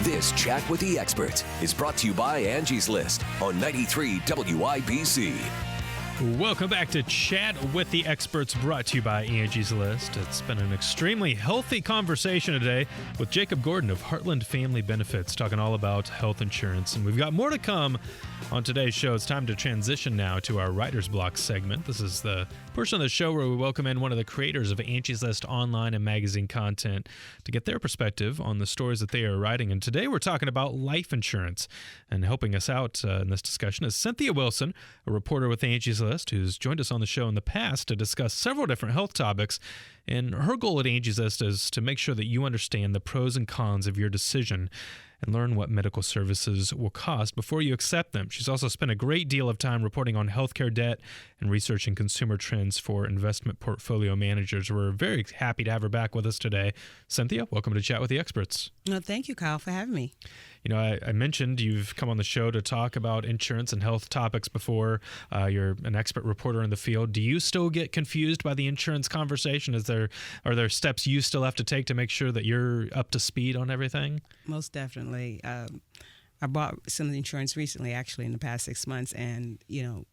This Chat with the Experts is brought to you by Angie's List on 93 WIBC. Welcome back to Chat with the Experts, brought to you by Angie's List. It's been an extremely healthy conversation today with Jacob Gordon of Heartland Family Benefits, talking all about health insurance. And we've got more to come on today's show. It's time to transition now to our Writer's Block segment. This is the portion of the show where we welcome in one of the creators of Angie's List online and magazine content to get their perspective on the stories that they are writing. And today we're talking about life insurance. And helping us out in this discussion is Cynthia Wilson, a reporter with Angie's List, who's joined us on the show in the past to discuss several different health topics. And her goal at Angie's List is to make sure that you understand the pros and cons of your decision and learn what medical services will cost before you accept them. She's also spent a great deal of time reporting on healthcare debt and researching consumer trends for investment portfolio managers. We're very happy to have her back with us today. Cynthia, welcome to Chat with the Experts. Well, thank you, Kyle, for having me. You know, I mentioned you've come on the show to talk about insurance and health topics before. You're an expert reporter in the field. Do you still get confused by the insurance conversation? Are there steps you still have to take to make sure that you're up to speed on everything? Most definitely. I bought some of the insurance recently, actually, in the past 6 months, and you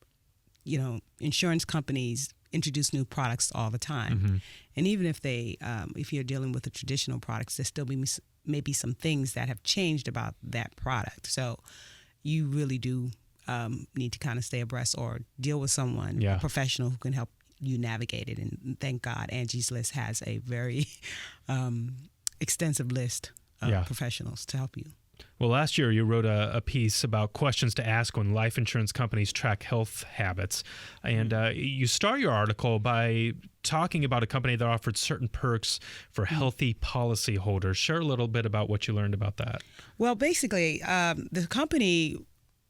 know, insurance companies introduce new products all the time, Mm-hmm. and even if if you're dealing with the traditional products, there still be maybe some things that have changed about that product. So you really do need to kind of stay abreast or deal with someone, a professional who can help you navigate it. And thank God, Angie's List has a very extensive list of professionals to help you. Well, last year you wrote a piece about questions to ask when life insurance companies track health habits. And you start your article by talking about a company that offered certain perks for healthy policy holders. Share a little bit about what you learned about that. Well, basically, the company,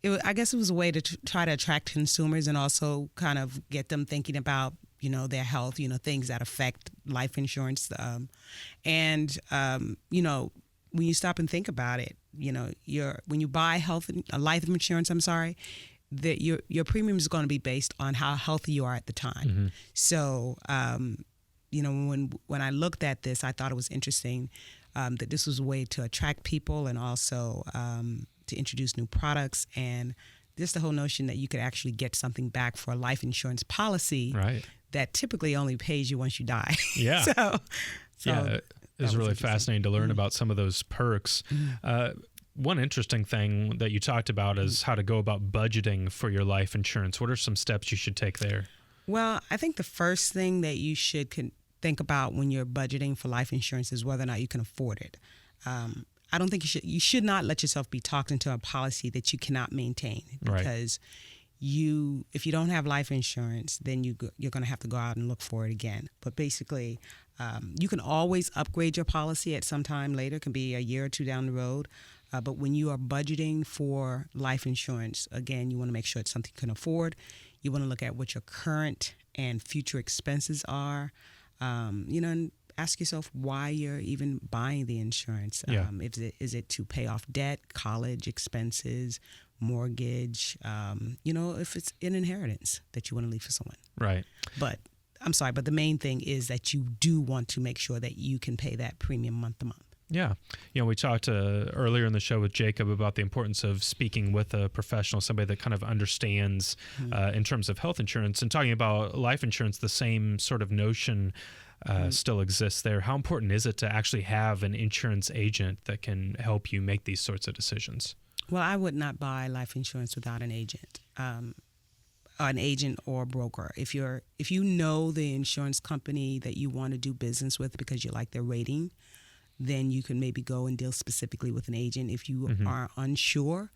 I guess it was a way to try to attract consumers and also kind of get them thinking about, you know, their health, you know, things that affect life insurance. You know, when you stop and think about it, you know, when you buy life insurance, that your premium is going to be based on how healthy you are at the time. Mm-hmm. So, you know, when I looked at this, I thought it was interesting that this was a way to attract people and also to introduce new products, and just the whole notion that you could actually get something back for a life insurance policy that typically only pays you once you die. Yeah. so it was really fascinating to learn about some of those perks. One interesting thing that you talked about is how to go about budgeting for your life insurance. What are some steps you should take there? Well, I think the first thing that you should think about when you're budgeting for life insurance is whether or not you can afford it. I don't think you should not let yourself be talked into a policy that you cannot maintain, because if you don't have life insurance, then you're going to have to go out and look for it again. But basically, you can always upgrade your policy at some time later. It can be a year or two down the road. But when you are budgeting for life insurance, again, you want to make sure it's something you can afford. You want to look at what your current and future expenses are, you know, and ask yourself why you're even buying the insurance. Is it to pay off debt, college expenses, mortgage, you know, if it's an inheritance that you want to leave for someone. Right. But the main thing is that you do want to make sure that you can pay that premium month to month. Yeah. You know, we talked earlier in the show with Jacob about the importance of speaking with a professional, somebody that kind of understands in terms of health insurance, and talking about life insurance, the same sort of notion still exists there. How important is it to actually have an insurance agent that can help you make these sorts of decisions? Well, I would not buy life insurance without an agent. An agent or a broker. If you know the insurance company that you want to do business with because you like their rating, then you can maybe go and deal specifically with an agent. If you are unsure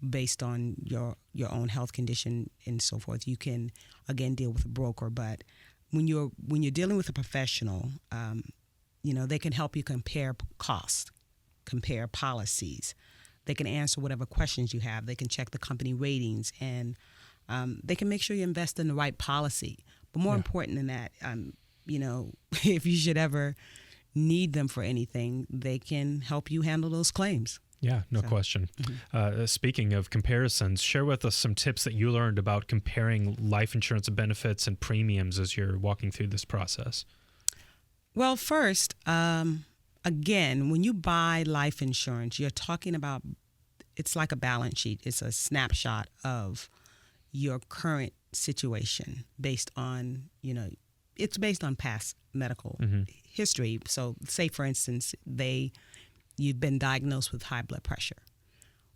based on your own health condition and so forth, you can again deal with a broker. But when you're dealing with a professional, you know, they can help you compare costs, compare policies. They can answer whatever questions you have. They can check the company ratings, and they can make sure you invest in the right policy. But more important than that, you know, if you should ever need them for anything, they can help you handle those claims. Yeah, no question. Speaking of comparisons, share with us some tips that you learned about comparing life insurance benefits and premiums as you're walking through this process. Well, first, again, when you buy life insurance, you're talking about, it's like a balance sheet. It's a snapshot of your current situation based on, it's based on past medical history. So say, for instance, you've been diagnosed with high blood pressure.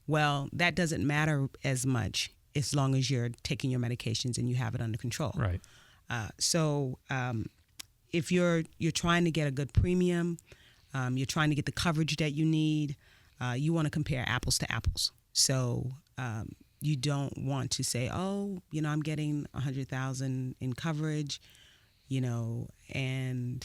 Well, that doesn't matter as much as long as you're taking your medications and you have it under control. Right. So if you're trying to get a good premium, you're trying to get the coverage that you need, you want to compare apples to apples. So you don't want to say, I'm getting $100,000 in coverage, and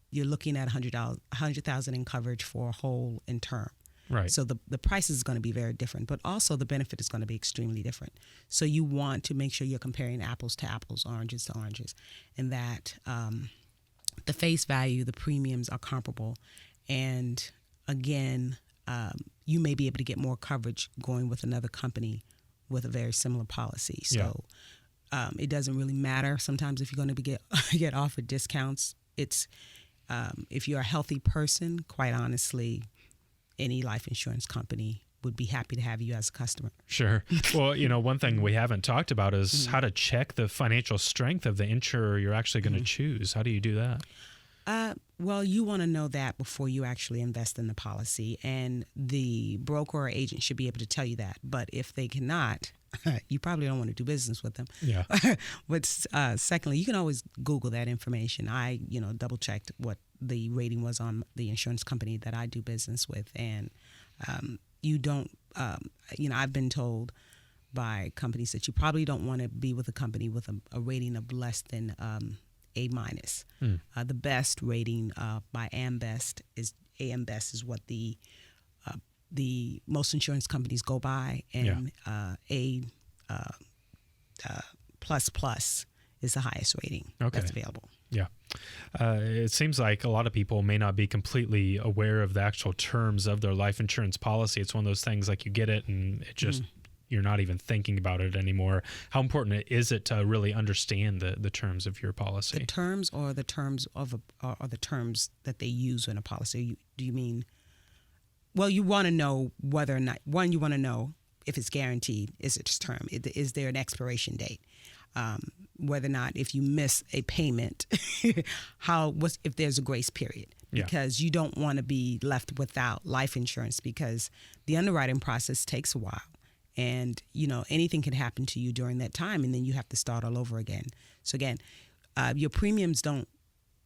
you're looking at $100,000 in coverage for a whole in term. Right. So the price is going to be very different, but also the benefit is going to be extremely different. So you want to make sure you're comparing apples to apples, oranges to oranges, and that the face value, the premiums are comparable. And again, you may be able to get more coverage going with another company with a very similar policy. So it doesn't really matter sometimes if you're going to get offered discounts. It's if you're a healthy person, quite honestly, any life insurance company would be happy to have you as a customer. Sure. Well, one thing we haven't talked about is how to check the financial strength of the insurer you're actually going to choose. How do you do that? Well, you want to know that before you actually invest in the policy, and the broker or agent should be able to tell you that. But if they cannot, you probably don't want to do business with them. Yeah. But secondly, you can always Google that information. I, double checked what the rating was on the insurance company that I do business with, and you don't, I've been told by companies that you probably don't want to be with a company with a rating of less than A-. The best rating by AM Best is what the most insurance companies go by, and A plus is the highest rating that's available. Yeah. It seems like a lot of people may not be completely aware of the actual terms of their life insurance policy. It's one of those things like you get it and it just you're not even thinking about it anymore. How important is it to really understand the terms of your policy? The terms or the terms the terms that they use in a policy? Do you mean? Well, you want to know whether or not, one, you want to know if it's guaranteed, is its term, is there an expiration date? Whether or not, if you miss a payment, if there's a grace period, because you don't want to be left without life insurance, because the underwriting process takes a while, and anything can happen to you during that time, and then you have to start all over again. So again, your premiums don't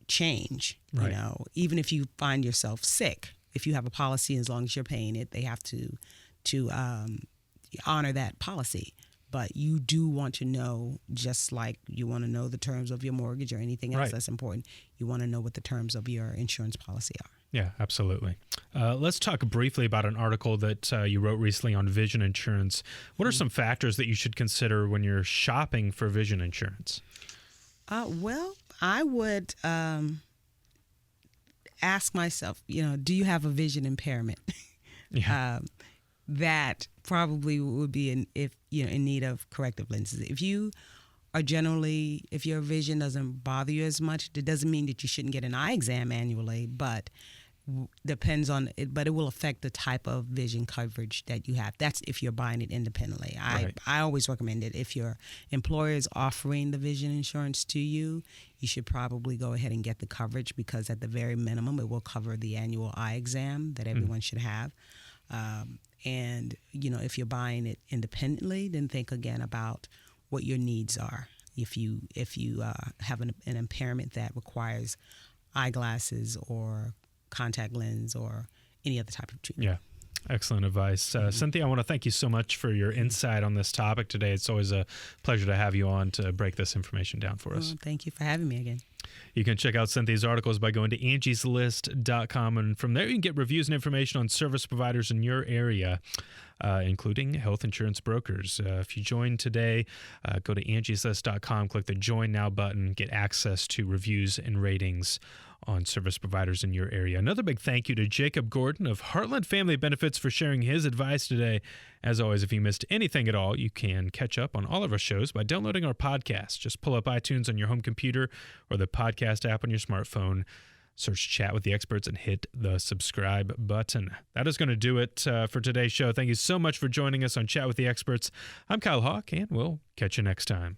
change. Right. Even if you find yourself sick, if you have a policy, as long as you're paying it, they have to honor that policy. But you do want to know, just like you want to know the terms of your mortgage or anything else that's important, you want to know what the terms of your insurance policy are. Yeah, absolutely. Let's talk briefly about an article that you wrote recently on vision insurance. What are some factors that you should consider when you're shopping for vision insurance? Well, I would ask myself, do you have a vision impairment? That probably would be in need of corrective lenses. If your vision doesn't bother you as much, it doesn't mean that you shouldn't get an eye exam annually, but depends on it. But it will affect the type of vision coverage that you have. That's if you're buying it independently. I always recommend it. If your employer is offering the vision insurance to you, you should probably go ahead and get the coverage, because at the very minimum, it will cover the annual eye exam that everyone should have. And, if you're buying it independently, then think again about what your needs are. If you have an impairment that requires eyeglasses or contact lens or any other type of treatment. Yeah. Excellent advice. Cynthia, I want to thank you so much for your insight on this topic today. It's always a pleasure to have you on to break this information down for us. Well, thank you for having me again. You can check out Cynthia's articles by going to angieslist.com, and from there you can get reviews and information on service providers in your area. including health insurance brokers. If you join today, go to angieslist.com, click the Join Now button, get access to reviews and ratings on service providers in your area. Another big thank you to Jacob Gordon of Heartland Family Benefits for sharing his advice today. As always, if you missed anything at all, you can catch up on all of our shows by downloading our podcast. Just pull up iTunes on your home computer or the podcast app on your smartphone. Search Chat with the Experts and hit the subscribe button. That is going to do it for today's show. Thank you so much for joining us on Chat with the Experts. I'm Kyle Hawk, and we'll catch you next time.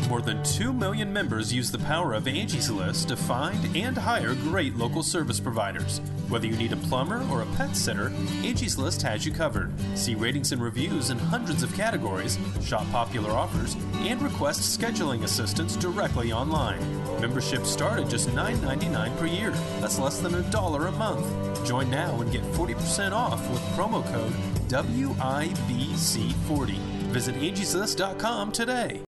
More than 2 million members use the power of Angie's List to find and hire great local service providers. Whether you need a plumber or a pet sitter, Angie's List has you covered. See ratings and reviews in hundreds of categories, shop popular offers, and request scheduling assistance directly online. Memberships start at just $9.99 per year. That's less than $1 a month. Join now and get 40% off with promo code WIBC40. Visit angieslist.com today.